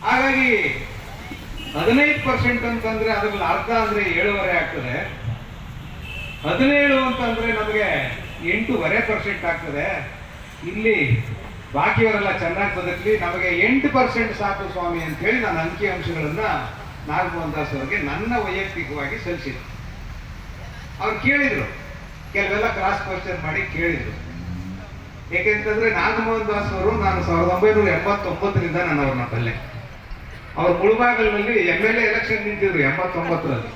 ಹಾಗಾಗಿ 15% ಅಂತಂದ್ರೆ ಅದ್ರಲ್ಲಿ ಅರ್ಧ ಅಂದ್ರೆ 7.5 ಆಗ್ತದೆ. 17 ಅಂತಂದ್ರೆ ನಮಗೆ 8.5% ಆಗ್ತದೆ. ಇಲ್ಲಿ ಬಾಕಿಯವರೆಲ್ಲ ಚೆನ್ನಾಗಿ ಬದುಕಲಿ, ನಮಗೆ 8% ಸಾಕು ಸ್ವಾಮಿ ಅಂತ ಹೇಳಿ ನಾನು ಅಂಕಿಅಂಶಗಳನ್ನ ನಾಗಮೋಹನ್ ದಾಸ್ ಅವರಿಗೆ ನನ್ನ ವೈಯಕ್ತಿಕವಾಗಿ ಸಲ್ಲಿಸಿದೆ. ಅವ್ರು ಕೇಳಿದ್ರು, ಕೆಲವೆಲ್ಲ ಕ್ರಾಸ್ ಕ್ವಶನ್ ಮಾಡಿ ಕೇಳಿದ್ರು. ಏಕೆಂತಂದ್ರೆ ನಾಗಮೋಹನ್ ದಾಸ್ ಅವರು ನಾನು 1989ರಿಂದ ನಾನು ಅವ್ರನ್ನ ಬಲ್ಲೆ. ಅವ್ರು ಮುಳಬಾಗಿಲಿನಲ್ಲಿ MLA ಎಲೆಕ್ಷನ್ ನಿಂತಿದ್ರು 89ರಲ್ಲಿ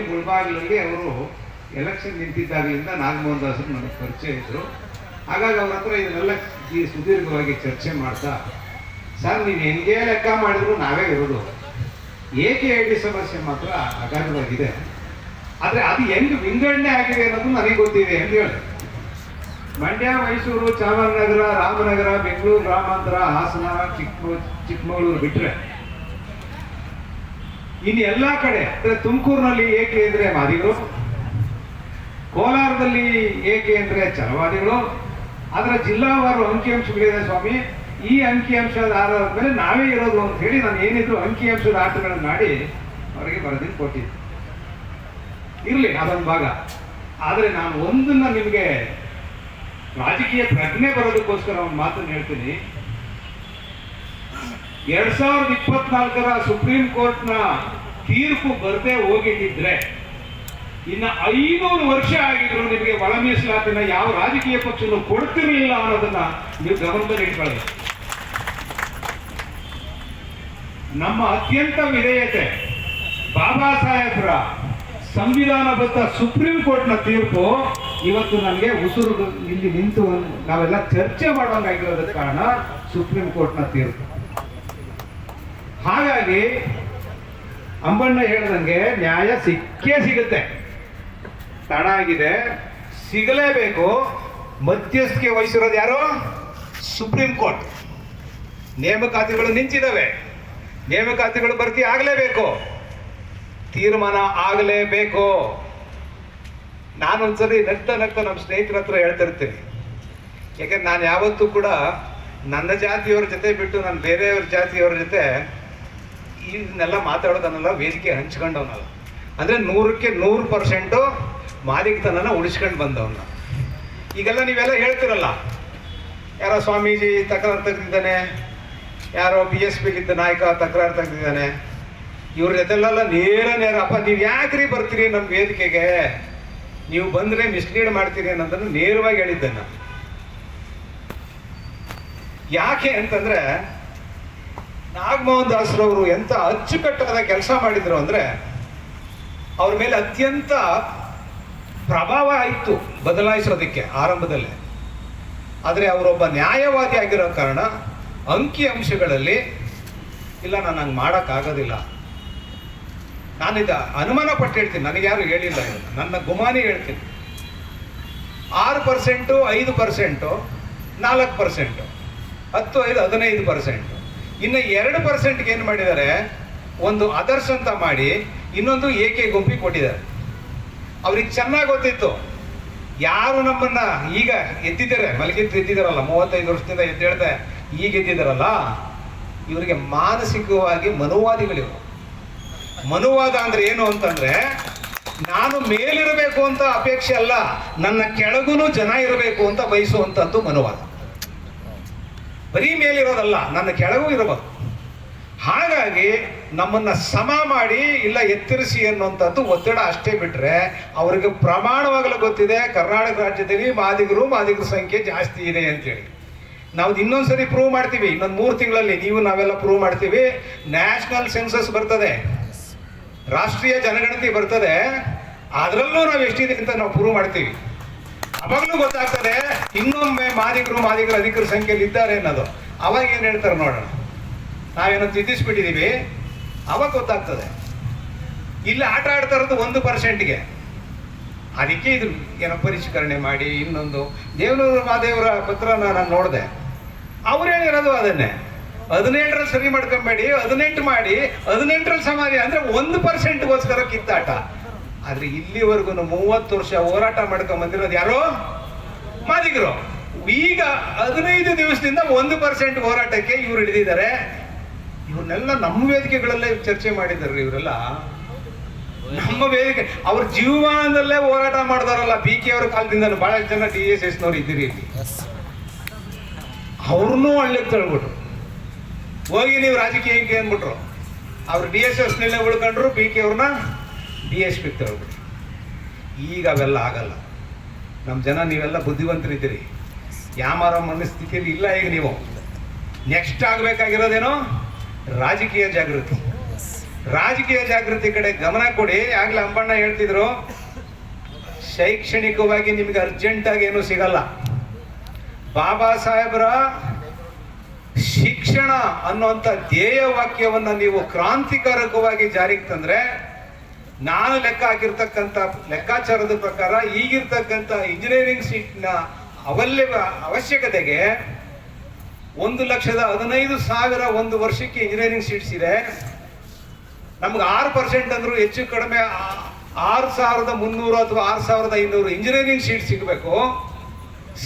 ಮುಳಬಾಗಿಲಲ್ಲಿ ಅವರು ಎಲೆಕ್ಷನ್ ನಿಂತಿದ್ದಾಗಲಿಂದ ನಾಗಮೋಹನ್ ದಾಸರು ನನಗೆ ಪರಿಚಯ ಇದ್ರು. ಹಾಗಾಗಿ ಅವ್ರ ಹತ್ರ ಇದನ್ನೆಲ್ಲ ಸುದೀರ್ಘವಾಗಿ ಚರ್ಚೆ ಮಾಡ್ತಾ, ಸರ್ ನೀವು ಹೆಂಗೆ ಲೆಕ್ಕ ಮಾಡಿದ್ರು ನಾವೇ ಇರೋದು, AKID ಸಮಸ್ಯೆ ಮಾತ್ರ ಅಗಾಧವಾಗಿದೆ, ಆದರೆ ಅದು ಹೆಂಗೆ ವಿಂಗಡಣೆ ಆಗಿದೆ ಅನ್ನೋದು ನನಗೆ ಗೊತ್ತಿದೆ ಅಂತ ಹೇಳಿದೆ. ಮಂಡ್ಯ, ಮೈಸೂರು, ಚಾಮರಾಜನಗರ, ರಾಮನಗರ, ಬೆಂಗಳೂರು ಗ್ರಾಮಾಂತರ, ಹಾಸನ, ಚಿಕ್ಕಮಗಳೂರು ಬಿಟ್ರೆ ಇನ್ನು ಎಲ್ಲ ಕಡೆ ಅಂದ್ರೆ ತುಮಕೂರಿನಲ್ಲಿ ಏಕೆ ಅಂದ್ರೆ ಮಾದಿಗರು, ಕೋಲಾರದಲ್ಲಿ ಏಕೆ ಅಂದ್ರೆ ಛಲವಾದಿಗಳು. ಅದರ ಜಿಲ್ಲಾವಾರು ಅಂಕಿಅಂಶಗಳಿದೆ ಸ್ವಾಮಿ. ಈ ಅಂಕಿಅಂಶದ ಆಧಾರದ ಮೇಲೆ ನಾವೇ ಇರೋದು ಅಂತ ಹೇಳಿ ನಾನು ಏನಿದ್ರು ಅಂಕಿಅಂಶದ ಆಟಗಳನ್ನು ಮಾಡಿ ಅವರಿಗೆ ವರದಿ ಕೊಟ್ಟಿದ್ದೆ. ಇರಲಿ ಅದೊಂದು ಭಾಗ. ಆದರೆ ನಾನು ಒಂದನ್ನ ನಿಮಗೆ ರಾಜಕೀಯ ಪ್ರಜ್ಞೆ ಬರೋದಕ್ಕೋಸ್ಕರ ಒಂದು ಮಾತನ್ನು ಹೇಳ್ತೀನಿ. 2024ರ ಸುಪ್ರೀಂ ಕೋರ್ಟ್ನ ತೀರ್ಪು ಬರದೇ ಹೋಗಿದ್ದಿದ್ರೆ ಇನ್ನು 500 ವರ್ಷ ಆಗಿದ್ರು ನಿಮಗೆ ಒಳ ಮೀಸಲಾತಿನ ಯಾವ ರಾಜಕೀಯ ಪಕ್ಷನೂ ಕೊಡ್ತಿರಲಿಲ್ಲ ಅನ್ನೋದನ್ನ ನೀವು ಗಮನದಲ್ಲಿ ಇಟ್ಕೊಳ್ಳಿ. ನಮ್ಮ ಅತ್ಯಂತ ವಿಧೇಯತೆ, ಬಾಬಾ ಸಾಹೇಬ್ರ ಸಂವಿಧಾನಬದ್ಧ ಸುಪ್ರೀಂ ಕೋರ್ಟ್ನ ತೀರ್ಪು ಇವತ್ತು ನನಗೆ ಉಸಿರು ಇಲ್ಲಿ ನಿಂತು ನಾವೆಲ್ಲ ಚರ್ಚೆ ಮಾಡೋಂಗಾಗಿರೋದಕ್ಕೆ ಕಾರಣ ಸುಪ್ರೀಂ ಕೋರ್ಟ್ನ ತೀರ್ಪು. ಹಾಗಾಗಿ ಅಂಬಣ್ಣ ಹೇಳ್ದಂಗೆ ನ್ಯಾಯ ಸಿಕ್ಕೇ ಸಿಗುತ್ತೆ. ತಡ ಆಗಿದೆ, ಸಿಗಲೇಬೇಕು. ಮಧ್ಯಸ್ಥಿಕೆ ವಹಿಸಿರೋದು ಯಾರು? Supreme court. ನೇಮಕಾತಿಗಳು ನಿಂತಿದ್ದಾವೆ, ನೇಮಕಾತಿಗಳು ಭರ್ತಿ ಆಗಲೇಬೇಕು, ತೀರ್ಮಾನ ಆಗಲೇಬೇಕು. ನಾನೊಂದ್ಸರಿ ನಗ್ತಾ ನಮ್ಮ ಸ್ನೇಹಿತರ ಹತ್ರ ಹೇಳ್ತಿರ್ತೀನಿ. ಯಾಕಂದ್ರೆ ನಾನು ಯಾವತ್ತೂ ಕೂಡ ನನ್ನ ಜಾತಿಯವ್ರ ಜೊತೆ ಬಿಟ್ಟು ನಾನು ಬೇರೆಯವ್ರ ಜಾತಿಯವ್ರ ಜೊತೆ ಇದನ್ನೆಲ್ಲ ಮಾತಾಡೋದನ್ನೆಲ್ಲ ವೇದಿಕೆ ಹಂಚ್ಕೊಂಡವನಲ್ಲ. ಅಂದರೆ 100ಕ್ಕೆ 100% ಮಾದಿಗತನನ ಉಳಿಸ್ಕೊಂಡು ಬಂದವನ್ನ. ಈಗೆಲ್ಲ ನೀವೆಲ್ಲ ಹೇಳ್ತಿರಲ್ಲ, ಯಾರೋ ಸ್ವಾಮೀಜಿ ತಕರಾರು ತೆಗೆದಿದ್ದಾನೆ, ಯಾರೋ BSPಲಿದ್ದ ನಾಯಕ ತಕರಾರು ತೆಗೆದಿದ್ದಾನೆ, ಇವ್ರ ಜೊತೆಲೆಲ್ಲ ನೇರ ಅಪ್ಪ ನೀವು ಯಾಕ್ರಿ ಬರ್ತೀರಿ ನಮ್ಮ ವೇದಿಕೆಗೆ, ನೀವು ಬಂದರೆ ಮಿಸ್ಲೀಡ್ ಮಾಡ್ತೀರಿ ಅನ್ನೋದನ್ನು ನೇರವಾಗಿ ಹೇಳಿದ್ದನ್ನ. ಯಾಕೆ ಅಂತಂದ್ರೆ ನಾಗಮೋಹನ್ ದಾಸರವರು ಎಂತ ಅಚ್ಚುಕಟ್ಟಾದ ಕೆಲಸ ಮಾಡಿದ್ರು ಅಂದ್ರೆ ಅವ್ರ ಮೇಲೆ ಅತ್ಯಂತ ಪ್ರಭಾವ ಆಯಿತು ಬದಲಾಯಿಸೋದಕ್ಕೆ ಆರಂಭದಲ್ಲೇ. ಆದರೆ ಅವರೊಬ್ಬ ನ್ಯಾಯವಾದಿ ಆಗಿರೋ ಕಾರಣ ಅಂಕಿಅಂಶಗಳಲ್ಲಿ ಇಲ್ಲ, ನಾನು ಹಂಗೆ ಮಾಡೋಕ್ಕಾಗೋದಿಲ್ಲ. ನಾನಿದ ಅನುಮಾನ ಪಟ್ಟು ಹೇಳ್ತೀನಿ, ನನಗೆ ಯಾರು ಹೇಳಿಲ್ಲ, ನನ್ನ ಗುಮಾನಿ ಹೇಳ್ತೀನಿ. 6%, 5%, 4%, 10, 5, 15%. ಇನ್ನು 2%ಗೆ ಏನು ಮಾಡಿದ್ದಾರೆ, ಒಂದು ಅದರ್ಸ್ ಅಂತ ಮಾಡಿ ಇನ್ನೊಂದು AK ಗುಂಪಿಗೆ ಕೊಟ್ಟಿದ್ದಾರೆ. ಅವ್ರಿಗೆ ಚೆನ್ನಾಗಿ ಗೊತ್ತಿತ್ತು ಯಾರು ನಮ್ಮನ್ನ ಈಗ ಎದ್ದಿದ್ದಾರೆ, ಮಲಗಿದ್ದು ಎದ್ದಿದ್ದಾರಲ್ಲ, 35 ವರ್ಷದಿಂದ ಎದ್ದೇಳ್ದೆ ಈಗ ಎದ್ದಿದ್ದಾರಲ್ಲ, ಇವರಿಗೆ ಮಾನಸಿಕವಾಗಿ ಮನುವಾದಿಗಳಿವರು. ಮನುವಾದ ಅಂದ್ರೆ ಏನು ಅಂತಂದ್ರೆ, ನಾನು ಮೇಲಿರಬೇಕು ಅಂತ ಅಪೇಕ್ಷೆ ಅಲ್ಲ, ನನ್ನ ಕೆಳಗೂ ಜನ ಇರಬೇಕು ಅಂತ ಬಯಸುವಂಥದ್ದು ಮನುವಾದ. ಬರೀ ಮೇಲಿರೋದಲ್ಲ, ನನ್ನ ಕೆಳಗೂ ಇರಬೇಕು. ಹಾಗಾಗಿ ನಮ್ಮನ್ನ ಸಮ ಮಾಡಿ ಇಲ್ಲ ಎತ್ತರಿಸಿ ಅನ್ನುವಂಥದ್ದು ಒತ್ತಡ ಅಷ್ಟೇ. ಬಿಟ್ರೆ ಅವರಿಗೆ ಪ್ರಮಾಣವಾಗಲು ಗೊತ್ತಿದೆ ಕರ್ನಾಟಕ ರಾಜ್ಯದಲ್ಲಿ ಮಾದಿಗರ ಸಂಖ್ಯೆ ಜಾಸ್ತಿ ಇದೆ ಅಂತೇಳಿ. ನಾವು ಇನ್ನೊಂದ್ಸರಿ ಪ್ರೂವ್ ಮಾಡ್ತೀವಿ, ಇನ್ನೊಂದು 3 ತಿಂಗಳಲ್ಲಿ ನೀವು ನಾವೆಲ್ಲ ಪ್ರೂವ್ ಮಾಡ್ತೀವಿ. ನ್ಯಾಷನಲ್ ಸೆನ್ಸಸ್ ಬರ್ತದೆ, ರಾಷ್ಟ್ರೀಯ ಜನಗಣತಿ ಬರ್ತದೆ, ಅದರಲ್ಲೂ ನಾವು ಎಷ್ಟಿದೆ ಅಂತ ನಾವು ಪ್ರೂವ್ ಮಾಡ್ತೀವಿ. ಅವಾಗಲೂ ಗೊತ್ತಾಗ್ತದೆ ಇನ್ನೊಮ್ಮೆ ಮಾದಿಗರು ಅಧಿಕರ ಸಂಖ್ಯೆಯಲ್ಲಿ ಇದ್ದಾರೆ ಅನ್ನೋದು. ಅವಾಗ ಏನು ಹೇಳ್ತಾರೆ ನೋಡೋಣ, ನಾವೇನೋ ತಿದ್ದಿಸ್ಬಿಟ್ಟಿದ್ದೀವಿ, ಅವಾಗ ಗೊತ್ತಾಗ್ತದೆ. ಇಲ್ಲಿ ಆಟ ಆಡ್ತಾ ಇರೋದು 1%ಗೆ. ಅದಕ್ಕೆ ಇದು ಏನೋ ಪರಿಷ್ಕರಣೆ ಮಾಡಿ ಇನ್ನೊಂದು ದೇವನೂರು ಮಹಾದೇವರ ಪತ್ರನ ನಾನು ನೋಡಿದೆ, ಅವ್ರು ಹೇಳಿರೋದು ಅದನ್ನೇ 17ರಲ್ಲಿ ಸರಿ ಮಾಡ್ಕೊಂಬೇಡಿ, 18 ಮಾಡಿ 18ರಲ್ಲಿ ಸಮಾಧಿ ಅಂದ್ರೆ 1%ಗೋಸ್ಕರ ಕಿತ್ತಾಟ. ಆದ್ರೆ ಇಲ್ಲಿವರೆಗೂ 30 ವರ್ಷ ಹೋರಾಟ ಮಾಡ್ಕೊಂಡ್ ಬಂದಿರೋದು ಯಾರು? ಮಾದಿಗರು. ಈಗ 15 ದಿವಸದಿಂದ 1% ಹೋರಾಟಕ್ಕೆ ಇವ್ರು ಹಿಡಿದಿದ್ದಾರೆ. ಇವ್ರನ್ನೆಲ್ಲ ನಮ್ಮ ವೇದಿಕೆಗಳಲ್ಲೇ ಚರ್ಚೆ ಮಾಡಿದಾರೆ. ಇವರೆಲ್ಲ ನಮ್ಮ ವೇದಿಕೆ, ಅವ್ರ ಜೀವಮಾನದಲ್ಲೇ ಹೋರಾಟ ಮಾಡಿದಾರಲ್ಲ. ಬಿ ಕೆ ಅವರ ಕಾಲದಿಂದ ಬಹಳ ಜನ DSS ನವ್ರು ಇದ್ದೀರಿ ಇಲ್ಲಿ, ಅವ್ರನ್ನೂ ಹಳ್ಳಿಗೆ ತಳ್ಬಿಟ್ರು. ಹೋಗಿ ನೀವು ರಾಜಕೀಯಕ್ಕೆ ಅಂದ್ಬಿಟ್ರು. ಅವ್ರು DSS ನಲ್ಲೇ ಉಳ್ಕೊಂಡ್ರು, ಬಿ ಕೆ ಅವ್ರನ್ನ DSP ತಳ್ಬಿಟ್ರು. ಈಗ ಅವೆಲ್ಲ ಆಗಲ್ಲ. ನಮ್ಮ ಜನ ನೀವೆಲ್ಲ ಬುದ್ಧಿವಂತರಿದ್ದೀರಿ, ಯಾಮಾರ ಮನಸ್ಥಿತಿಯಲ್ಲಿ ಇಲ್ಲ. ಈಗ ನೀವು ನೆಕ್ಸ್ಟ್ ಆಗಬೇಕಾಗಿರೋದೇನೋ ರಾಜಕೀಯ ಜಾಗೃತಿ. ರಾಜಕೀಯ ಜಾಗೃತಿ ಕಡೆ ಗಮನ ಕೊಡಿ. ಆಗ್ಲೇ ಅಂಬಣ್ಣ ಹೇಳ್ತಿದ್ರು, ಶೈಕ್ಷಣಿಕವಾಗಿ ನಿಮಗೆ ಅರ್ಜೆಂಟಾಗಿ ಏನೂ ಸಿಗಲ್ಲ. ಬಾಬಾ ಸಾಹೇಬರ ಶಿಕ್ಷಣ ಅನ್ನುವಂಥ ಧ್ಯೇಯ ವಾಕ್ಯವನ್ನು ನೀವು ಕ್ರಾಂತಿಕಾರಕವಾಗಿ ಜಾರಿಗೆ ತಂದ್ರೆ, ನಾನು ಲೆಕ್ಕ ಹಾಕಿರ್ತಕ್ಕಂಥ ಲೆಕ್ಕಾಚಾರದ ಪ್ರಕಾರ ಈಗಿರ್ತಕ್ಕಂಥ ಇಂಜಿನಿಯರಿಂಗ್ ಸೀಟ್ನ ಅವಶ್ಯಕತೆಗೆ 1,15,000 ಒಂದು ವರ್ಷಕ್ಕೆ ಇಂಜಿನಿಯರಿಂಗ್ ಸೀಟ್ಸ್ ಇದೆ. ನಮ್ಗೆ 6% ಅಂದ್ರೂ ಹೆಚ್ಚು ಕಡಿಮೆ 6,300 ಅಥವಾ 6,500 ಇಂಜಿನಿಯರಿಂಗ್ ಸೀಟ್ ಸಿಗಬೇಕು.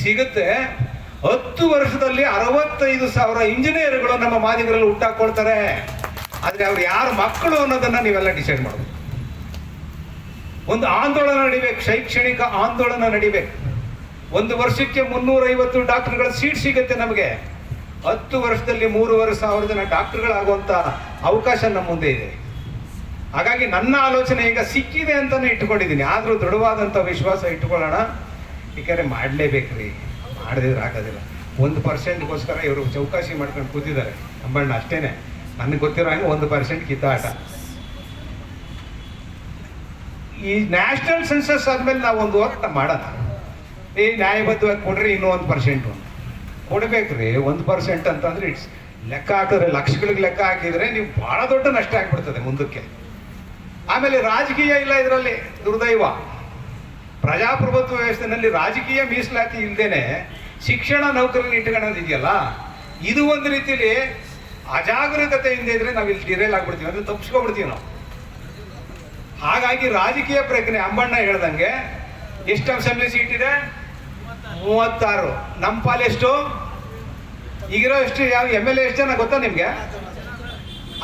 ಸಿಗುತ್ತೆ. 10 ವರ್ಷದಲ್ಲಿ 65,000 ಇಂಜಿನಿಯರ್ಗಳು ನಮ್ಮ ಮಾದಿಗರಲ್ಲಿ ಹುಟ್ಟಾಕೊಳ್ತಾರೆ. ಆದ್ರೆ ಅವ್ರು ಯಾರ ಮಕ್ಕಳು ಅನ್ನೋದನ್ನ ನೀವೆಲ್ಲ ಡಿಸೈಡ್ ಮಾಡಬೇಕು. ಒಂದು ಆಂದೋಲನ ನಡಿಬೇಕು, ಶೈಕ್ಷಣಿಕ ಆಂದೋಲನ ನಡಿಬೇಕು. 1 ವರ್ಷಕ್ಕೆ 350 ಡಾಕ್ಟರ್ಗಳ ಸೀಟ್ ಸಿಗುತ್ತೆ ನಮಗೆ. 10 ವರ್ಷದಲ್ಲಿ 3,500 ಜನ ಡಾಕ್ಟರ್ಗಳಾಗುವಂತ ಅವಕಾಶ ನಮ್ಮ ಮುಂದೆ ಇದೆ. ಹಾಗಾಗಿ ನನ್ನ ಆಲೋಚನೆ ಈಗ ಸಿಕ್ಕಿದೆ ಅಂತಾನೆ ಇಟ್ಕೊಂಡಿದ್ದೀನಿ. ಆದ್ರೂ ದೃಢವಾದಂತ ವಿಶ್ವಾಸ ಇಟ್ಕೊಳ್ಳೋಣ. ಯಾಕಂದ್ರೆ ಮಾಡ್ಲೇಬೇಕ್ರಿ, ಮಾಡದಿದ್ರೆ ಆಗೋದಿಲ್ಲ. 1%ಗೋಸ್ಕರ ಇವರು ಚೌಕಾಸಿ ಮಾಡ್ಕೊಂಡು ಕೂತಿದ್ದಾರೆ ಅಂಬಣ್ಣ, ಅಷ್ಟೇನೆ. ನನಗೆ ಗೊತ್ತಿರೋ ಹಂಗೆ 1% ಕಿತ್ತಾಟ. ಈ ನ್ಯಾಷನಲ್ ಸೆನ್ಸಸ್ ಆದ್ಮೇಲೆ ನಾವು ಒಂದು ಹೋರಾಟ ಮಾಡೋಣ. ನ್ಯಾಯಬದ್ಧವಾಗಿ ಕೊಡ್ರಿ, ಇನ್ನೂ 1% ಕೊಡ್ಬೇಕ್ರಿ. 1% ಅಂತಂದ್ರೆ ಇಟ್ಸ್ ಲೆಕ್ಕ ಹಾಕಿದ್ರೆ, ಲಕ್ಷಗಳಿಗೆ ಲೆಕ್ಕ ಹಾಕಿದ್ರೆ ನೀವು ಬಹಳ ದೊಡ್ಡ ನಷ್ಟ ಆಗ್ಬಿಡ್ತದೆ ಮುಂದಕ್ಕೆ. ಆಮೇಲೆ ರಾಜಕೀಯ ಇಲ್ಲ ಇದರಲ್ಲಿ, ದುರ್ದೈವ. ಪ್ರಜಾಪ್ರಭುತ್ವ ವ್ಯವಸ್ಥೆನಲ್ಲಿ ರಾಜಕೀಯ ಮೀಸಲಾತಿ ಇಲ್ದೇನೆ ಶಿಕ್ಷಣ ನೌಕರನ್ನ ಇಟ್ಕೊಳ್ಳೋದಿದೆಯಲ್ಲ, ಇದು ಒಂದು ರೀತಿಯಲ್ಲಿ ಅಜಾಗರೂಕತೆಯಿಂದ ಇದ್ರೆ ನಾವು ಇಲ್ಲಿ ಡಿರೇಲ್ ಆಗ್ಬಿಡ್ತೀವಿ, ಅಂದ್ರೆ ತಪ್ಪಿಸ್ಕೊಬಿಡ್ತೀವಿ ನಾವು. ಹಾಗಾಗಿ ರಾಜಕೀಯ ಪ್ರಜ್ಞೆ, ಅಂಬಣ್ಣ ಹೇಳ್ದಂಗೆ ಎಷ್ಟು ಅಸೆಂಬ್ಲಿ ಸೀಟ್ ಇದೆ? 36. ನಮ್ಮ ಪಾಲು ಎಷ್ಟು? ಈಗಿರೋ ಎಷ್ಟು? ಯಾವ MLA ಎಷ್ಟು ಜನ ಗೊತ್ತಾ ನಿಮ್ಗೆ?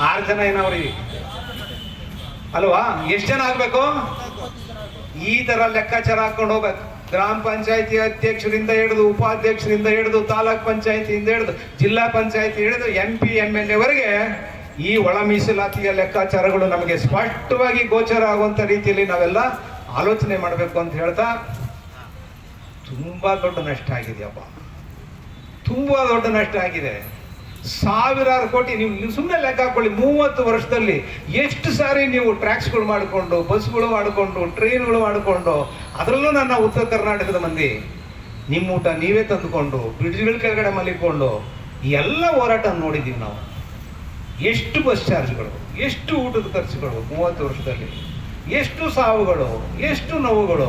6 ಜನ ಏನವ್ರಿ ಅಲ್ವಾ? ಎಷ್ಟು ಜನ ಆಗ್ಬೇಕು? ಈ ತರ ಲೆಕ್ಕಾಚಾರ ಹಾಕೊಂಡು ಹೋಗ್ಬೇಕು. ಗ್ರಾಮ ಪಂಚಾಯತಿ ಅಧ್ಯಕ್ಷರಿಂದ ಹಿಡಿದು, ಉಪಾಧ್ಯಕ್ಷರಿಂದ ಹಿಡಿದು, ತಾಲೂಕ್ ಪಂಚಾಯತಿಯಿಂದ ಹಿಡಿದು, ಜಿಲ್ಲಾ ಪಂಚಾಯತಿ ಹಿಡಿದು, MP MLA ವರೆಗೆ ಈ ಒಳ ಮೀಸಲಾತಿಯ ಲೆಕ್ಕಾಚಾರಗಳು ನಮಗೆ ಸ್ಪಷ್ಟವಾಗಿ ಗೋಚರ ಆಗುವಂತ ರೀತಿಯಲ್ಲಿ ನಾವೆಲ್ಲ ಆಲೋಚನೆ ಮಾಡಬೇಕು ಅಂತ ಹೇಳ್ತಾ, ತುಂಬಾ ದೊಡ್ಡ ನಷ್ಟ ಆಗಿದೆಯಪ್ಪ, ತುಂಬಾ ದೊಡ್ಡ ನಷ್ಟ ಆಗಿದೆ. 1,000 ಕೋಟಿ. ನೀವು ಸುಮ್ಮನೆ ಲೆಕ್ಕ ಹಾಕೊಳ್ಳಿ, 30 ವರ್ಷದಲ್ಲಿ ಎಷ್ಟು ಸಾರಿ ನೀವು ಟ್ರ್ಯಾಕ್ಸ್ಗಳು ಮಾಡಿಕೊಂಡು, ಬಸ್ಗಳು ಮಾಡಿಕೊಂಡು, ಟ್ರೈನ್ಗಳು ಮಾಡಿಕೊಂಡು, ಅದರಲ್ಲೂ ನನ್ನ ಉತ್ತರ ಕರ್ನಾಟಕದ ಮಂದಿ ನಿಮ್ಮ ಊಟ ನೀವೇ ತಂದುಕೊಂಡು, ಬ್ರಿಡ್ಜ್ಗಳ ಕೆಳಗಡೆ ಮಲಿಕೊಂಡು ಎಲ್ಲ ಹೋರಾಟ ನೋಡಿದ್ದೀವಿ ನಾವು. ಎಷ್ಟು ಬಸ್ ಚಾರ್ಜ್ಗಳು, ಎಷ್ಟು ಊಟದ ಖರ್ಚುಗಳು 30 ವರ್ಷದಲ್ಲಿ, ಎಷ್ಟು ಸಾವುಗಳು, ಎಷ್ಟು ನೋವುಗಳು,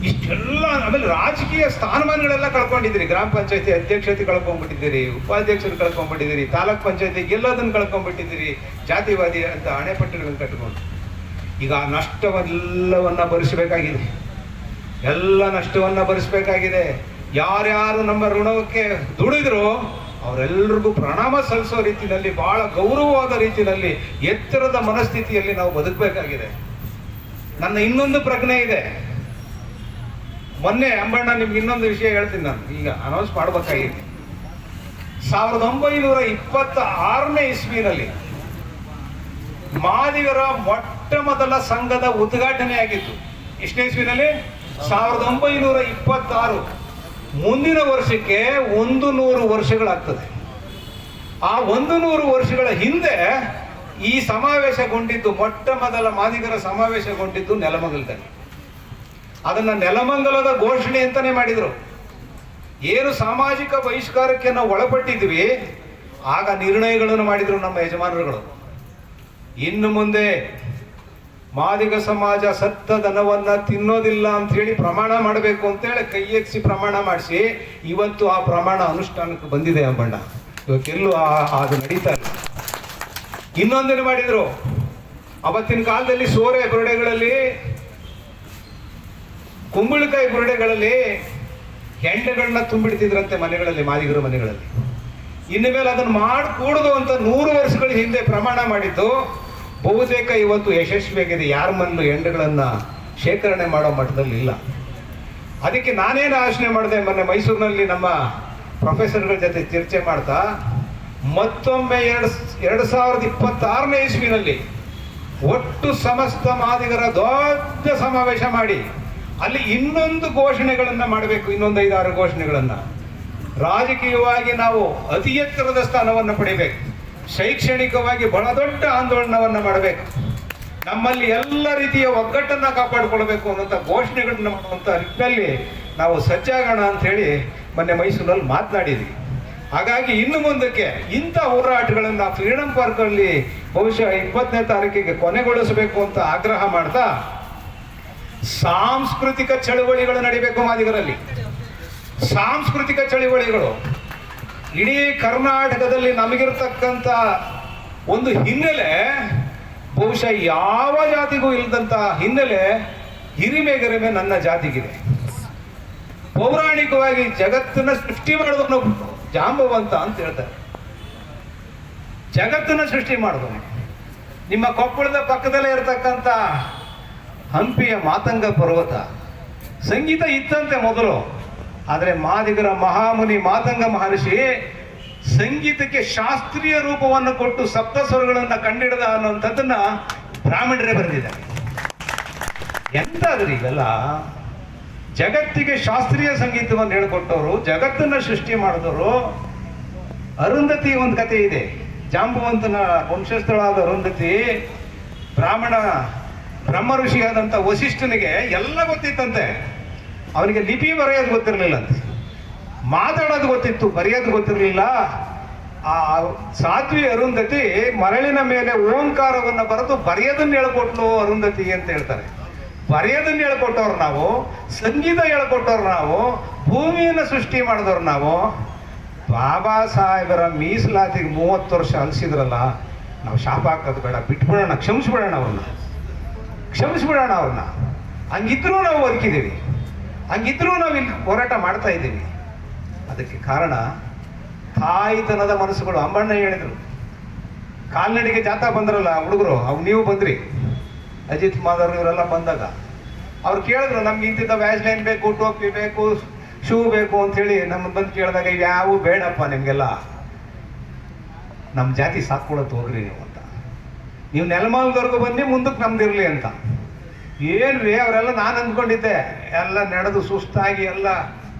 ಇಷ್ಟೆಲ್ಲ. ಆಮೇಲೆ ರಾಜಕೀಯ ಸ್ಥಾನಮಾನಗಳೆಲ್ಲ ಕಳ್ಕೊಂಡಿದ್ದೀರಿ. ಗ್ರಾಮ ಪಂಚಾಯತಿ ಅಧ್ಯಕ್ಷತೆ ಕಳ್ಕೊಂಡ್ಬಿಟ್ಟಿದ್ದೀರಿ, ಉಪಾಧ್ಯಕ್ಷರು ಕಳ್ಕೊಂಡ್ಬಿಟ್ಟಿದ್ದೀರಿ, ತಾಲೂಕ್ ಪಂಚಾಯತಿ ಗೆಲ್ಲೋದನ್ನು ಕಳ್ಕೊಂಡ್ಬಿಟ್ಟಿದ್ದೀರಿ, ಜಾತಿವಾದಿ ಅಂತ ಅಣೆಪಟ್ಟುಗಳನ್ನು ಕಟ್ಕೊಂಡು. ಈಗ ನಷ್ಟವೆಲ್ಲವನ್ನ ಭರಿಸಬೇಕಾಗಿದೆ, ಎಲ್ಲ ನಷ್ಟವನ್ನ ಭರಿಸಬೇಕಾಗಿದೆ. ಯಾರ್ಯಾರು ನಮ್ಮ ಋಣಕ್ಕೆ ದುಡಿದ್ರು ಅವರೆಲ್ಲರಿಗೂ ಪ್ರಣಾಮ ಸಲ್ಲಿಸೋ ರೀತಿಯಲ್ಲಿ, ಬಹಳ ಗೌರವವಾದ ರೀತಿಯಲ್ಲಿ, ಎತ್ತರದ ಮನಸ್ಥಿತಿಯಲ್ಲಿ ನಾವು ಬದುಕಬೇಕಾಗಿದೆ. ನನ್ನ ಇನ್ನೊಂದು ಪ್ರಜ್ಞೆ ಇದೆ. ಮೊನ್ನೆ ಅಂಬಣ್ಣ ನಿಮ್ಗೆ ಇನ್ನೊಂದು ವಿಷಯ ಹೇಳ್ತೀನಿ, ನಾನು ಈಗ ಅನೌನ್ಸ್ ಮಾಡಬೇಕಾಗಿದೆ. 1926ನೇ ಇಸ್ವಿನಲ್ಲಿ ಮಾದಿಗರ ಮೊಟ್ಟ ಮೊದಲ ಸಂಘದ ಉದ್ಘಾಟನೆ ಆಗಿತ್ತು. ಎಷ್ಟನೇ ಇಸ್ವಿನಲ್ಲಿ? 1926. ಮುಂದಿನ ವರ್ಷಕ್ಕೆ 100 ವರ್ಷಗಳಾಗ್ತದೆ. ಆ 100 ವರ್ಷಗಳ ಹಿಂದೆ ಈ ಸಮಾವೇಶಗೊಂಡಿದ್ದು, ಮೊಟ್ಟ ಮೊದಲ ಮಾದಿಗರ ಸಮಾವೇಶಗೊಂಡಿದ್ದು ನೆಲಮಂಗಲದಲ್ಲಿ. ಅದನ್ನ ನೆಲಮಂಗಲದ ಘೋಷಣೆ ಅಂತಾನೆ ಮಾಡಿದ್ರು. ಏನು ಸಾಮಾಜಿಕ ಬಹಿಷ್ಕಾರಕ್ಕೆ ನಾವು ಒಳಪಟ್ಟಿದ್ವಿ, ಆಗ ನಿರ್ಣಯಗಳನ್ನು ಮಾಡಿದ್ರು ನಮ್ಮ ಯಜಮಾನರುಗಳು. ಇನ್ನು ಮುಂದೆ ಮಾದಿಗ ಸಮಾಜ ಸತ್ತ ದನವನ್ನ ತಿನ್ನೋದಿಲ್ಲ ಅಂತ ಹೇಳಿ ಪ್ರಮಾಣ ಮಾಡಬೇಕು ಅಂತೇಳಿ ಕೈಯೆತ್ತಿ ಪ್ರಮಾಣ ಮಾಡಿಸಿ, ಇವತ್ತು ಆ ಪ್ರಮಾಣ ಅನುಷ್ಠಾನಕ್ಕೆ ಬಂದಿದೆ ಅಂಬಣ್ಣ. ಇವತ್ತೆಲ್ಲೂ ಅದು ನಡೀತಾ ಇಲ್ಲ. ಇನ್ನೊಂದೇನು ಮಾಡಿದ್ರು, ಅವತ್ತಿನ ಕಾಲದಲ್ಲಿ ಸೋರೆ ಬುರುಡೆಗಳಲ್ಲಿ, ಕುಂಬಳಕಾಯಿ ಬುರುಡೆಗಳಲ್ಲಿ ಹೆಂಡಗಳನ್ನ ತುಂಬಿಡ್ತಿದ್ರಂತೆ ಮನೆಗಳಲ್ಲಿ, ಮಾದಿಗರ ಮನೆಗಳಲ್ಲಿ. ಇನ್ನು ಮೇಲೆ ಅದನ್ನು ಮಾಡಕೂಡದು ಅಂತ 100 ವರ್ಷಗಳ ಹಿಂದೆ ಪ್ರಮಾಣ ಮಾಡಿದ್ದು ಬಹುತೇಕ ಇವತ್ತು ಯಶಸ್ವಿಯಾಗಿದೆ. ಯಾರ ಮನೆಯಲ್ಲೂ ಹೆಂಡಗಳನ್ನು ಶೇಖರಣೆ ಮಾಡೋ ಮಟ್ಟದಲ್ಲಿ ಇಲ್ಲ. ಅದಕ್ಕೆ ನಾನೇನು ಆಲೋಚನೆ ಮಾಡಿದೆ, ಮೊನ್ನೆ ಮೈಸೂರಿನಲ್ಲಿ ನಮ್ಮ ಪ್ರೊಫೆಸರ್ಗಳ ಜೊತೆ ಚರ್ಚೆ ಮಾಡ್ತಾ ಮತ್ತೊಮ್ಮೆ 2026ನೇ ಇಸ್ವಿನಲ್ಲಿ ಒಟ್ಟು ಸಮಸ್ತ ಮಾದಿಗರ ದೊಡ್ಡ ಸಮಾವೇಶ ಮಾಡಿ ಅಲ್ಲಿ ಇನ್ನೊಂದು ಘೋಷಣೆಗಳನ್ನು ಮಾಡಬೇಕು, ಇನ್ನೊಂದು 5-6 ಘೋಷಣೆಗಳನ್ನು. ರಾಜಕೀಯವಾಗಿ ನಾವು ಅತಿ ಎತ್ತರದ ಸ್ಥಾನವನ್ನು ಪಡಿಬೇಕು, ಶೈಕ್ಷಣಿಕವಾಗಿ ಬಹಳ ದೊಡ್ಡ ಆಂದೋಲನವನ್ನು ಮಾಡಬೇಕು, ನಮ್ಮಲ್ಲಿ ಎಲ್ಲ ರೀತಿಯ ಒಗ್ಗಟ್ಟನ್ನು ಕಾಪಾಡಿಕೊಳ್ಬೇಕು ಅನ್ನೋಂಥ ಘೋಷಣೆಗಳನ್ನು ಮಾಡುವಂಥ ನಿಟ್ಟಿನಲ್ಲಿ ನಾವು ಸಜ್ಜಾಗೋಣ ಅಂಥೇಳಿ ಮೊನ್ನೆ ಮೈಸೂರಲ್ಲಿ ಮಾತನಾಡಿದ್ವಿ. ಹಾಗಾಗಿ ಇನ್ನು ಮುಂದಕ್ಕೆ ಇಂಥ ಹೋರಾಟಗಳನ್ನು ಫ್ರೀಡಂ ಪಾರ್ಕಲ್ಲಿ ಬಹುಶಃ 20ನೇ ತಾರೀಕಿಗೆ ಕೊನೆಗೊಳಿಸಬೇಕು ಅಂತ ಆಗ್ರಹ ಮಾಡ್ತಾ ಸಾಂಸ್ಕೃತಿಕ ಚಳುವಳಿಗಳು ನಡಿಬೇಕು ಮಾದಿಗರಲ್ಲಿ. ಸಾಂಸ್ಕೃತಿಕ ಚಳುವಳಿಗಳು ಇಡೀ ಕರ್ನಾಟಕದಲ್ಲಿ ನಮಗಿರ್ತಕ್ಕಂಥ ಒಂದು ಹಿನ್ನೆಲೆ ಬಹುಶಃ ಯಾವ ಜಾತಿಗೂ ಇಲ್ಲದಂಥ ಹಿನ್ನೆಲೆ ಹಿರಿಮೆ ನನ್ನ ಜಾತಿಗಿದೆ. ಪೌರಾಣಿಕವಾಗಿ ಜಗತ್ತನ್ನ ಸೃಷ್ಟಿ ಮಾಡಿದವನು ಜಾಂಬವಂತ ಅಂತ ಹೇಳ್ತಾರೆ. ಜಗತ್ತನ್ನ ಸೃಷ್ಟಿ ಮಾಡಿದವನು. ನಿಮ್ಮ ಕೊಪ್ಪಳದ ಪಕ್ಕದಲ್ಲೇ ಇರತಕ್ಕಂಥ ಹಂಪಿಯ ಮಾತಂಗ ಪರ್ವತ ಸಂಗೀತ ಇತ್ತಂತೆ ಮೊದಲು, ಆದರೆ ಮಾದಿಗರ ಮಹಾಮುನಿ ಮಾತಂಗ ಮಹರ್ಷಿ ಸಂಗೀತಕ್ಕೆ ಶಾಸ್ತ್ರೀಯ ರೂಪವನ್ನು ಕೊಟ್ಟು ಸಪ್ತಸ್ವರಗಳನ್ನು ಕಂಡಿಡಿದ ಅನ್ನುವಂಥದ್ದನ್ನ ಬ್ರಾಹ್ಮಣರೇ ಬರೆದಿದ್ದಾರೆ. ಎಂತಾದ್ರಿ ಇವೆಲ್ಲ? ಜಗತ್ತಿಗೆ ಶಾಸ್ತ್ರೀಯ ಸಂಗೀತವನ್ನು ಹೇಳಿಕೊಟ್ಟವರು, ಜಗತ್ತನ್ನ ಸೃಷ್ಟಿ ಮಾಡಿದವರು. ಅರುಂಧತಿ ಒಂದು ಕಥೆ ಇದೆ. ಜಾಂಬವಂತನ ವಂಶಸ್ಥಳಾದ ಅರುಂಧತಿ ಬ್ರಹ್ಮ ಋಷಿಯಾದಂಥ ವಸಿಷ್ಠನಿಗೆ ಎಲ್ಲ ಗೊತ್ತಿತ್ತಂತೆ. ಅವನಿಗೆ ಲಿಪಿ ಬರೆಯೋದು ಗೊತ್ತಿರಲಿಲ್ಲಂತೆ, ಮಾತಾಡೋದು ಗೊತ್ತಿತ್ತು, ಬರೆಯೋದು ಗೊತ್ತಿರಲಿಲ್ಲ. ಆ ಸಾಧ್ವಿ ಅರುಂಧತಿ ಮರಳಿನ ಮೇಲೆ ಓಂಕಾರವನ್ನು ಬರೆದು ಬರೆಯೋದನ್ನ ಹೇಳ್ಕೊಟ್ಲು ಅರುಂಧತಿ ಅಂತ ಹೇಳ್ತಾರೆ. ಬರೆಯೋದನ್ನ ಹೇಳ್ಕೊಟ್ಟವ್ರು ನಾವು, ಸಂಗೀತ ಹೇಳ್ಕೊಟ್ಟವ್ರು ನಾವು, ಭೂಮಿಯನ್ನು ಸೃಷ್ಟಿ ಮಾಡಿದವ್ರು ನಾವು. ಬಾಬಾ ಸಾಹೇಬರ ಮೀಸಲಾತಿಗೆ 30 ವರ್ಷ ಅಲಿಸಿದ್ರಲ್ಲ, ನಾವು ಶಾಪ ಹಾಕೋದು ಬೇಡ, ಬಿಟ್ಬಿಡೋಣ, ಕ್ಷಮಿಸ್ಬಿಡೋಣ ಅವ್ರನ್ನ. ಹಂಗಿದ್ರೂ ನಾವು ಬದುಕಿದ್ದೀವಿ, ಹಂಗಿದ್ರೂ ನಾವು ಇಲ್ಲಿ ಹೋರಾಟ ಮಾಡ್ತಾ ಇದ್ದೀವಿ. ಅದಕ್ಕೆ ಕಾರಣ ತಾಯಿತನದ ಮನಸ್ಸುಗಳು. ಅಂಬಣ್ಣ ಹೇಳಿದ್ರು, ಕಾಲ್ನಡಿಗೆ ಜಾಥಾ ಬಂದ್ರಲ್ಲ ಹುಡುಗರು, ಅವು ನೀವು ಬಂದ್ರಿ, ಅಜಿತ್ ಮಾಧವ್ ಇವರೆಲ್ಲ ಬಂದಾಗ ಅವ್ರು ಕೇಳಿದ್ರು, ನಮ್ಗೆ ಇಂತಿದ್ದ ವ್ಯಾಸ್ಲೈನ್ ಬೇಕು, ಟೋಪಿ ಬೇಕು, ಶೂ ಬೇಕು ಅಂಥೇಳಿ ನಮ್ಮ ಬಂದು ಕೇಳಿದಾಗ ಇವ್ಯಾವು ಬೇಡಪ್ಪ ನಿಮಗೆಲ್ಲ, ನಮ್ಮ ಜಾತಿ ಸಾಕ್ಕೊಳತ್ತು ಹೋಗ್ರಿ ನೀವು ಅಂತ. ನೀವು ನೆಲಮಂಗಲದವರೆಗೂ ಬನ್ನಿ, ಮುಂದಕ್ಕೆ ನಮ್ದಿರಲಿ ಅಂತ. ಏನ್ರಿ ಅವರೆಲ್ಲ ನಾನು ಅಂದ್ಕೊಂಡಿದ್ದೆ ಎಲ್ಲ ನಡೆದು ಸುಸ್ತಾಗಿ ಎಲ್ಲ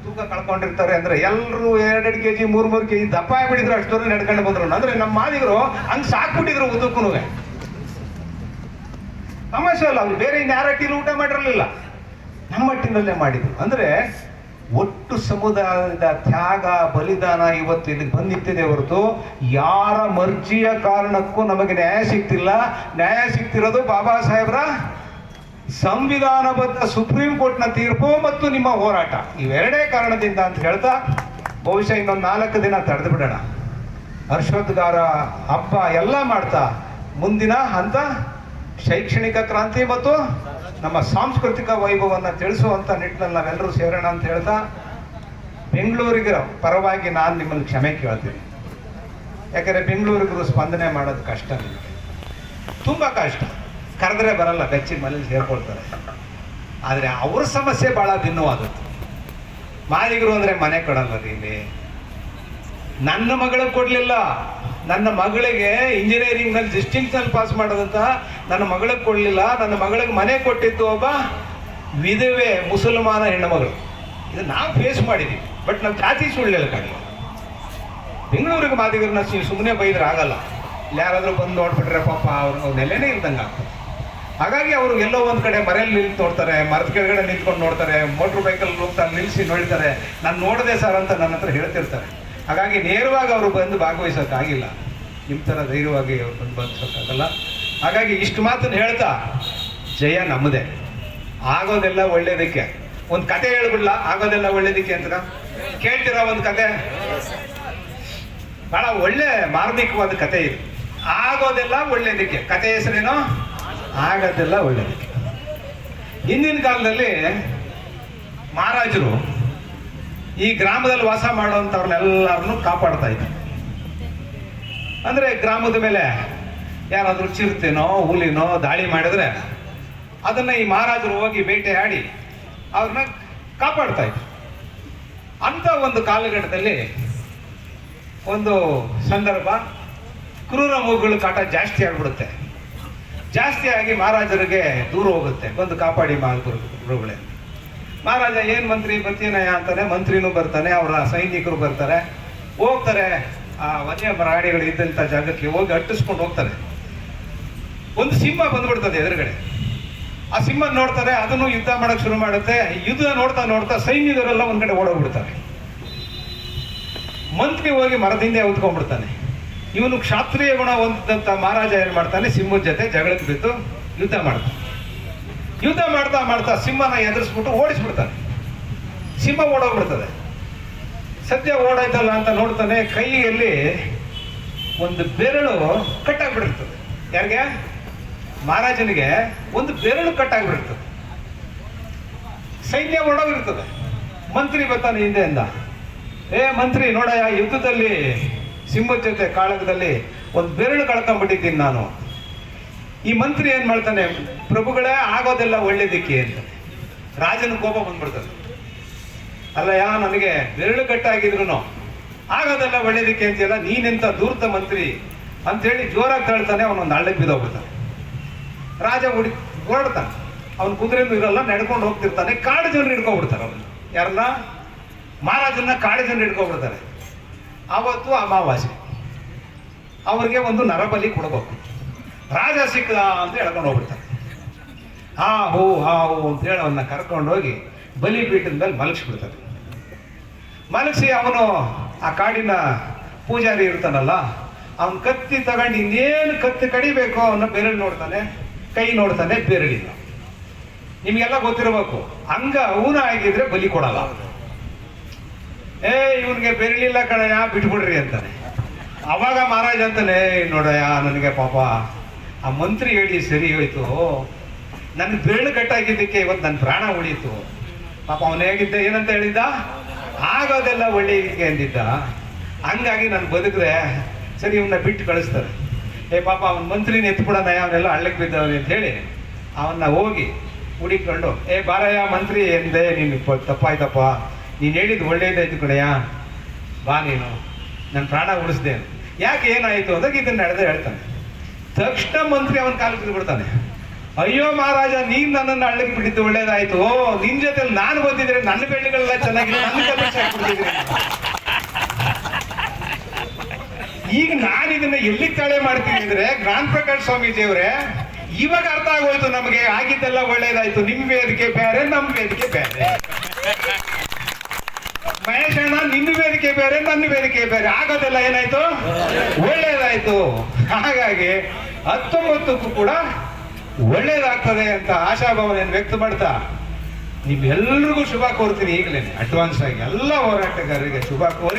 ತೂಕ ಕಳ್ಕೊಂಡಿರ್ತಾರೆ ಅಂದರೆ ಎಲ್ಲರೂ 2-2 kg 3-3 kg ದಪ್ಪ ಆಗಿಬಿಟ್ಟಿದ್ರು, ಅಷ್ಟೊಂದು ನಡ್ಕೊಂಡು ಬಂದ್ರು. ಅಂದ್ರೆ ನಮ್ಮ ಮಾದಿಗರು ಹಂಗೆ ಸಾಕ್ಬಿಟ್ಟಿದ್ರು ಉದ್ದಕ್ಕೂ. ಸಮಸ್ಯೆ ಅಲ್ಲ, ಅವ್ರು ಬೇರೆ ಇನ್ಯಾರ ಹಟ್ಟಿಲಿ ಊಟ ಮಾಡಿರಲಿಲ್ಲ, ನಮ್ಮ ಹಟ್ಟಿನಲ್ಲೇ ಮಾಡಿದ್ರು. ಅಂದ್ರೆ ಒಟ್ಟು ಸಮುದಾಯದ ತ್ಯಾಗ ಬಲಿದಾನ ಇವತ್ತು ಇಲ್ಲಿಗೆ ಬಂದಿತ್ತಿದೆ ಹೊರತು ಯಾರ ಮರ್ಜಿಯ ಕಾರಣಕ್ಕೂ ನಮಗೆ ನ್ಯಾಯ ಸಿಗ್ತಿಲ್ಲ. ನ್ಯಾಯ ಸಿಗ್ತಿರೋದು ಬಾಬಾ ಸಾಹೇಬ್ರ ಸಂವಿಧಾನಬದ್ಧ ಸುಪ್ರೀಂ ಕೋರ್ಟ್ನ ತೀರ್ಪು ಮತ್ತು ನಿಮ್ಮ ಹೋರಾಟ, ಇವೆರಡೇ ಕಾರಣದಿಂದ ಅಂತ ಹೇಳ್ತಾ ಬಹುಶಃ ಇನ್ನೊಂದು 4 ದಿನ ತಡೆದು ಬಿಡೋಣ. ಹರ್ಷೋದ್ಗಾರ ಹಬ್ಬ ಎಲ್ಲ ಮಾಡ್ತಾ ಮುಂದಿನ ಹಂತ ಶೈಕ್ಷಣಿಕ ಕ್ರಾಂತಿ ಮತ್ತು ನಮ್ಮ ಸಾಂಸ್ಕೃತಿಕ ವೈಭವವನ್ನು ತಿಳಿಸುವಂಥ ನಿಟ್ಟಿನಲ್ಲಿ ನಾವೆಲ್ಲರೂ ಸೇರೋಣ ಅಂತ ಹೇಳ್ತಾ ಬೆಂಗಳೂರಿಗೆ ಪರವಾಗಿ ನಾನು ನಿಮ್ಮನ್ನು ಕ್ಷಮೆ ಕೇಳ್ತೀನಿ. ಯಾಕಂದರೆ ಬೆಂಗಳೂರಿಗರು ಸ್ಪಂದನೆ ಮಾಡೋದು ಕಷ್ಟ, ನಿಮಗೆ ತುಂಬ ಕಷ್ಟ. ಕರೆದ್ರೆ ಬರಲ್ಲ, ಬೆಚ್ಚಿನ ಮನೇಲಿ ಸೇರ್ಕೊಳ್ತಾರೆ. ಆದರೆ ಅವ್ರ ಸಮಸ್ಯೆ ಭಾಳ ಭಿನ್ನವಾದದ್ದು. ಮಾದಿಗರು ಅಂದರೆ ಮನೆ ಕೊಡಲ್ಲ ರೀ ಇಲ್ಲಿ. ನನ್ನ ಮಗಳಿಗೆ ಕೊಡಲಿಲ್ಲ, ನನ್ನ ಮಗಳಿಗೆ ಇಂಜಿನಿಯರಿಂಗ್ನಲ್ಲಿ ಡಿಸ್ಟಿಂಕ್ಷನ್ ಪಾಸ್ ಮಾಡೋದಂತ ನನ್ನ ಮಗಳಿಗೆ ಕೊಡಲಿಲ್ಲ. ನನ್ನ ಮಗಳಿಗೆ ಮನೆ ಕೊಟ್ಟಿದ್ದು ಒಬ್ಬ ವಿಧವೆ ಮುಸಲ್ಮಾನ ಹೆಣ್ಣುಮಗಳು. ಇದು ನಾವು ಫೇಸ್ ಮಾಡಿದ್ದೀವಿ. ಬಟ್ ನಾವು ಜಾತಿ ಸುಳ್ಳು ಹೇಳ್ಕೊಳ್ಳಿ. ಬೆಂಗಳೂರಿಗೆ ಮಾದಿಗರನ್ನ ಸುಮ್ಮನೆ ಬೈದ್ರೆ ಆಗಲ್ಲ. ಯಾರಾದರೂ ಬಂದು ನೋಡ್ಬಿಟ್ರೆ ಪಾಪ ಅವ್ರ ನೆಲೆನೇ ಇಲ್ದಂಗೆ ಆಗ್ತದೆ. ಹಾಗಾಗಿ ಅವರು ಎಲ್ಲೋ ಒಂದು ಕಡೆ ಮರೆಯಲ್ಲಿ ನಿಂತು ನೋಡ್ತಾರೆ, ಮರದ ಕೆಳಗಡೆ ನಿಂತ್ಕೊಂಡು ನೋಡ್ತಾರೆ, ಮೋಟ್ರ್ ಬೈಕಲ್ಲಿ ಹೋಗ್ತಾ ನಿಲ್ಲಿಸಿ ನೋಡ್ತಾರೆ, ನಾನು ನೋಡಿದೆ ಸರ್ ಅಂತ ನನ್ನ ಹತ್ರ ಹೇಳ್ತಿರ್ತಾರೆ. ಹಾಗಾಗಿ ನೇರವಾಗಿ ಅವರು ಬಂದು ಭಾಗವಹಿಸೋಕ್ಕಾಗಿಲ್ಲ, ನಿಮ್ಮ ಥರ ಧೈರ್ಯವಾಗಿ ಅವ್ರು ಬಂದು ಭಾಗವಹಿಸೋಕ್ಕಾಗಲ್ಲ. ಹಾಗಾಗಿ ಇಷ್ಟು ಮಾತನ್ನು ಹೇಳ್ತಾ ಜಯ ನಮ್ಮದೇ. ಆಗೋದೆಲ್ಲ ಒಳ್ಳೇದಕ್ಕೆ. ಒಂದು ಕತೆ ಹೇಳ್ಬಿಡ್ಲ, ಆಗೋದೆಲ್ಲ ಒಳ್ಳೇದಕ್ಕೆ ಅಂತ ಕೇಳ್ತೀರಾ? ಒಂದು ಕತೆ ಬಹಳ ಒಳ್ಳೆ ಮಾರ್ಮಿಕವಾದ ಕತೆ ಇದು. ಆಗೋದೆಲ್ಲ ಒಳ್ಳೇದಕ್ಕೆ. ಕತೆ ಹೆಸರೇನೋ ಆಗೋದೆಲ್ಲ ಒಳ್ಳೇದಕ್ಕೆ. ಹಿಂದಿನ ಕಾಲದಲ್ಲಿ ಮಹಾರಾಜರು ಈ ಗ್ರಾಮದಲ್ಲಿ ವಾಸ ಮಾಡುವಂಥವ್ರನ್ನೆಲ್ಲರನ್ನೂ ಕಾಪಾಡ್ತಾ ಇದ್ದ. ಅಂದರೆ ಗ್ರಾಮದ ಮೇಲೆ ಯಾರಾದರೂ ಚಿರತೆನೋ ಹುಲಿನೋ ದಾಳಿ ಮಾಡಿದ್ರೆ ಅದನ್ನು ಈ ಮಹಾರಾಜರು ಹೋಗಿ ಬೇಟೆಯಾಡಿ ಅವ್ರನ್ನ ಕಾಪಾಡ್ತಾ ಇದ್ರು. ಅಂಥ ಒಂದು ಕಾಲಘಟ್ಟದಲ್ಲಿ ಒಂದು ಸಂದರ್ಭ, ಕ್ರೂರ ಮೃಗಗಳ ಕಾಟ ಜಾಸ್ತಿ ಆಗಿಬಿಡುತ್ತೆ. ಜಾಸ್ತಿ ಆಗಿ ಮಹಾರಾಜರಿಗೆ ದೂರ ಹೋಗುತ್ತೆ, ಬಂದು ಕಾಪಾಡಿ ಮೃಗಗಳೇ. ಮಹಾರಾಜ ಏನು ಮಂತ್ರಿ ಬರ್ತೀನಯ್ಯ ಅಂತಾನೆ, ಮಂತ್ರಿನೂ ಬರ್ತಾನೆ, ಅವರ ಸೈನಿಕರು ಬರ್ತಾರೆ, ಹೋಗ್ತಾರೆ ಆ ವನ್ಯ ಪ್ರಾಣಿಗಳು ಇದ್ದಂಥ ಜಾಗಕ್ಕೆ ಹೋಗಿ ಅಟ್ಟಿಸ್ಕೊಂಡು ಹೋಗ್ತಾರೆ. ಒಂದು ಸಿಂಹ ಬಂದ್ಬಿಡ್ತದೆ ಎದುರುಗಡೆ. ಆ ಸಿಂಹ ನೋಡ್ತಾರೆ, ಅದನ್ನು ಯುದ್ಧ ಮಾಡಕ್ಕೆ ಶುರು ಮಾಡುತ್ತೆ. ಯುದ್ಧ ನೋಡ್ತಾ ನೋಡ್ತಾ ಸೈನಿಕರೆಲ್ಲ ಒಂದ್ ಕಡೆ ಓಡೋಗ್ಬಿಡ್ತಾರೆ. ಮಂತ್ರಿ ಹೋಗಿ ಮರದಿಂದ ಉತ್ಕೊಂಡ್ಬಿಡ್ತಾನೆ. ಇವನು ಕ್ಷಾತ್ರಿಯ ಗುಣ ಹೊಂದಿದಂಥ ಮಹಾರಾಜ ಏನ್ ಮಾಡ್ತಾನೆ, ಸಿಂಹದ ಜೊತೆ ಜಗಳಕ್ಕೆ ಬಿದ್ದು ಯುದ್ಧ ಮಾಡ್ತಾನೆ. ಯುದ್ಧ ಮಾಡ್ತಾ ಮಾಡ್ತಾ ಸಿಂಹನ ಎದುರಿಸ್ಬಿಟ್ಟು ಓಡಿಸ್ಬಿಡ್ತಾನೆ. ಸಿಂಹ ಓಡೋಗ್ಬಿಡ್ತದೆ. ಸದ್ಯ ಓಡಾಯ್ತಲ್ಲ ಅಂತ ನೋಡ್ತಾನೆ, ಕೈಯಲ್ಲಿ ಒಂದು ಬೆರಳು ಕಟ್ಟಾಗ್ಬಿಟ್ಟಿರ್ತದೆ. ಯಾರಿಗೆ? ಮಹಾರಾಜನಿಗೆ ಒಂದು ಬೆರಳು ಕಟ್ಟಾಗ್ಬಿಟ್ಟಿರ್ತದೆ. ಸೈನ್ಯ ಓಡೋಗಿರ್ತದೆ. ಮಂತ್ರಿ ಬರ್ತಾನೆ ಹಿಂದೆಯಿಂದ, ಮಂತ್ರಿ ನೋಡಯ್ಯ, ಯುದ್ಧದಲ್ಲಿ ಸಿಂಹದ ಜೊತೆ ಕಾಳಗದಲ್ಲಿ ಒಂದು ಬೆರಳು ಕಳ್ಕೊಂಡ್ಬಿಟ್ಟಿದ್ದೀನಿ ನಾನು. ಈ ಮಂತ್ರಿ ಏನ್ ಮಾಡ್ತಾನೆ, ಪ್ರಭುಗಳೇ ಆಗೋದೆಲ್ಲ ಒಳ್ಳೇದಕ್ಕೆ ಅಂತ. ರಾಜನ ಕೋಪ ಬಂದ್ಬಿಡ್ತದೆ. ಅಲ್ಲಯ್ಯ, ನನಗೆ ಬೆರಳು ಕಟ್ಟಾಗಿದ್ರು ಆಗೋದೆಲ್ಲ ಒಳ್ಳೇದಕ್ಕೆ ಅಂತೆಲ್ಲ, ನೀನೆಂತ ದೂರ್ತ ಮಂತ್ರಿ ಅಂತೇಳಿ ಜೋರಾಗಿ ತಳ್ತಾನೆ. ಅವನೊಂದು ಹಳ್ಳಕ್ಕೆ ಬಿದ್ದೋಗ್ಬಿಡ್ತಾನೆ. ರಾಜ ಹೊರಡ್ತಾನೆ. ಅವನು ಕುದುರೆನೂ ಇರಲ್ಲ, ನಡ್ಕೊಂಡು ಹೋಗ್ತಿರ್ತಾನೆ. ಕಾಡು ಜನರು ಹಿಡ್ಕೊಂಡ್ಬಿಡ್ತಾರೆ ಅವನು. ಯಾರನ್ನ? ಮಹಾರಾಜನ್ನ ಕಾಡು ಜನರು ಹಿಡ್ಕೊಂಡ್ಬಿಡ್ತಾರೆ. ಆವತ್ತು ಅಮಾವಾಸ್ಯೆ, ಅವ್ರಿಗೆ ಒಂದು ನರಬಲಿ ಕೊಡಬೇಕು. ರಾಜ ಸಿಕ್ಕ ಅಂತ ಹೇಳ್ಕೊಂಡು ಹೋಗ್ಬಿಡ್ತಾರೆ. ಹಾ ಹೋ ಅಂತ ಹೇಳಿ ಅವನ್ನ ಕರ್ಕೊಂಡು ಹೋಗಿ ಬಲಿ ಪೀಠದ ಮೇಲೆ ಮಲಗಿಸ್ಬಿಡ್ತಾರೆ. ಮಲಗಿಸಿ ಅವನು ಆ ಕಾಡಿನ ಪೂಜಾರಿ ಇರ್ತಾನಲ್ಲ, ಅವನ್ ಕತ್ತಿ ತಗೊಂಡು ಇನ್ನೇನು ಕತ್ತಿ ಕಡಿಬೇಕು ಅವನ್ನ ಬೆರಳು ನೋಡ್ತಾನೆ, ಕೈ ನೋಡ್ತಾನೆ, ಬೆರಳಿಲ್ಲ. ನಿಮ್ಗೆಲ್ಲ ಗೊತ್ತಿರಬೇಕು, ಹಂಗ ಊನ ಆಗಿದ್ರೆ ಬಲಿ ಕೊಡಲ್ಲ. ಇವನ್ಗೆ ಬೆರಳಿಲ್ಲ ಕಣಯ್ಯ, ಬಿಟ್ಬಿಡ್ರಿ ಅಂತಾನೆ. ಅವಾಗ ಮಹಾರಾಜ ಅಂತಾನೆ, ನೋಡಯ್ಯ, ನನಗೆ ಪಾಪ ಆ ಮಂತ್ರಿ ಹೇಳಿ ಸರಿ ಹೋಯ್ತು, ನನ್ ಬೆರಳು ಕಟ್ಟಾಗಿದ್ದಕ್ಕೆ ಇವತ್ತು ನನ್ನ ಪ್ರಾಣ ಉಳೀತು. ಪಾಪ ಅವನು ಹೇಗಿದ್ದ, ಏನಂತ ಹೇಳಿದ್ದ, ಆಗೋದೆಲ್ಲ ಒಳ್ಳೆಯದಕ್ಕೆ ಅಂದಿದ್ದ. ಹಂಗಾಗಿ ನಾನು ಬದುಕ್ರೆ ಸರಿ, ಇವನ್ನ ಬಿಟ್ಟು ಕಳಿಸ್ತಾರೆ. ಪಾಪ ಅವನ ಮಂತ್ರಿನ ಎತ್ಬಿಡೋಣ, ಅವನೆಲ್ಲ ಹಳ್ಳಕ್ಕೆ ಬಿದ್ದವನೇ ಅಂತ ಹೇಳಿ ಅವನ್ನ ಹೋಗಿ ಹುಡಿಕೊಂಡು, ಬಾರಯ್ಯ ಮಂತ್ರಿ ಎಂದೆ, ನೀನು ತಪ್ಪಾಯ್ತಪ್ಪ, ನೀನು ಹೇಳಿದ್ದು ಒಳ್ಳೇದಾಯ್ತು ಕಣಯ್ಯ, ಬಾ ನೀನು, ನನ್ನ ಪ್ರಾಣ ಉಳಿಸ್ದೆ. ಯಾಕೆ ಏನಾಯ್ತು ಅಂದಾಗ ಇದನ್ನ ನಡೆದೇ ಹೇಳ್ತಾನೆ. ತಕ್ಷಣ ಮಂತ್ರಿ ಅವನ ಕಾಲು ಬಿಡ್ತಾನೆ. ಅಯ್ಯೋ ಮಹಾರಾಜ, ನೀನ್ ನನ್ನನ್ನು ಹಳ್ಳಕ್ಕೆ ಬಿಟ್ಟಿದ್ದು ಒಳ್ಳೇದಾಯ್ತು, ನಿನ್ ಜೊತೆ ನಾನು ಬಂದಿದ್ರೆ ನನ್ನ ಬೆಳ್ಳಿಗಳೆಲ್ಲ ಚೆನ್ನಾಗಿದೆ, ನನ್ನ ಕಲ್ಪಿಸಿ ಹಾಕ್ಬಿಟ್ಟಿದ್ರೆ. ಈಗ ನಾನು ಇದನ್ನ ಎಲ್ಲಿ ತಾಳೆ ಮಾಡ್ತೀನಿ ಅಂದ್ರೆ, ಜ್ಞಾನ ಪ್ರಕಾಶ್ ಸ್ವಾಮೀಜಿಯವರೇ, ಇವಾಗ ಅರ್ಥ ಆಗೋಯ್ತು ನಮಗೆ, ಆಗಿದ್ದೆಲ್ಲ ಒಳ್ಳೇದಾಯ್ತು. ನಿಮ್ ವೇದಿಕೆ ಬೇರೆ, ನಮ್ ವೇದಿಕೆ ಬೇರೆ. ಮಹೇಶಣ್ಣ, ನಿನ್ನ ವೇದಿಕೆ ಬೇರೆ, ನನ್ನ ವೇದಿಕೆ ಬೇರೆ. ಆಗೋದೆಲ್ಲ ಏನಾಯ್ತು, ಒಳ್ಳೇದಾಯ್ತು. ಹಾಗಾಗಿ 19ಕ್ಕೂ ಕೂಡ ಒಳ್ಳೇದಾಗ್ತದೆ ಅಂತ ಆಶಾಭಾವನೆಯನ್ನು ವ್ಯಕ್ತ ಮಾಡ್ತಾ ನಿಮ್ಮೆಲ್ಲರಿಗೂ ಶುಭ ಕೋರ್ತೀನಿ. ಈಗಲೇ ಅಡ್ವಾನ್ಸ್ ಆಗಿ ಎಲ್ಲ ಹೋರಾಟಗಾರರಿಗೆ ಶುಭ ಕೋರಿ